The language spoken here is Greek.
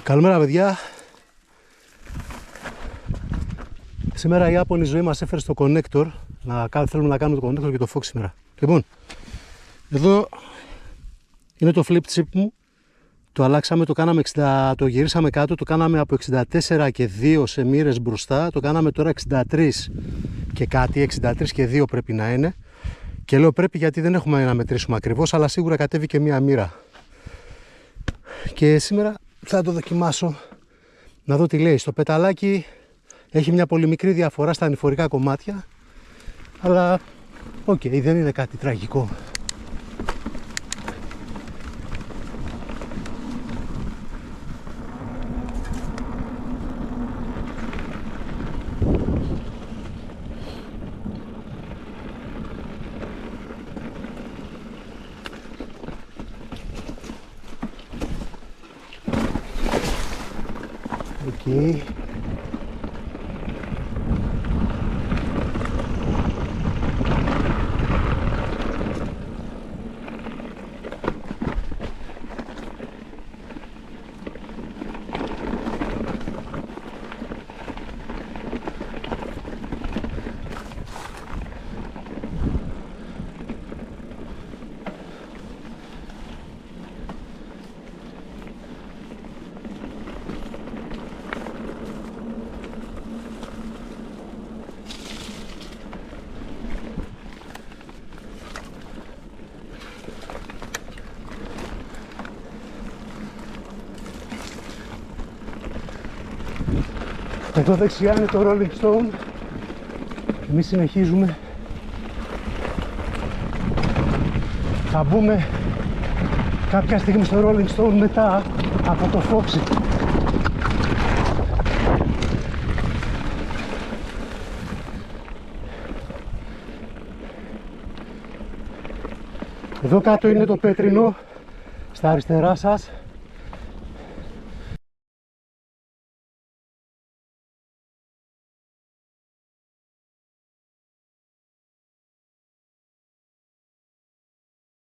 Καλημέρα παιδιά. Σήμερα η Ιάπωνη ζωή μας έφερε στο connector. Θέλουμε να κάνουμε το connector και το Fox σήμερα. Λοιπόν, εδώ είναι το flip chip μου. Το αλλάξαμε, το γυρίσαμε κάτω, το κάναμε από 64 και 2 σε μοίρες μπροστά. Το κάναμε τώρα 63 και κάτι, 63 και 2 πρέπει να είναι. Και λέω πρέπει γιατί δεν έχουμε να μετρήσουμε ακριβώς, αλλά σίγουρα κατέβηκε μία μοίρα. Και σήμερα θα το δοκιμάσω να δω τι λέει. Στο πεταλάκι έχει μια πολύ μικρή διαφορά στα ανηφορικά κομμάτια, αλλά οκ, δεν είναι κάτι τραγικό. Okay. Εδώ δεξιά είναι το Rolling Stone. Εμείς συνεχίζουμε. Θα μπούμε κάποια στιγμή στο Rolling Stone μετά από το Foxy. Εδώ κάτω είναι το πέτρινο στα αριστερά σας.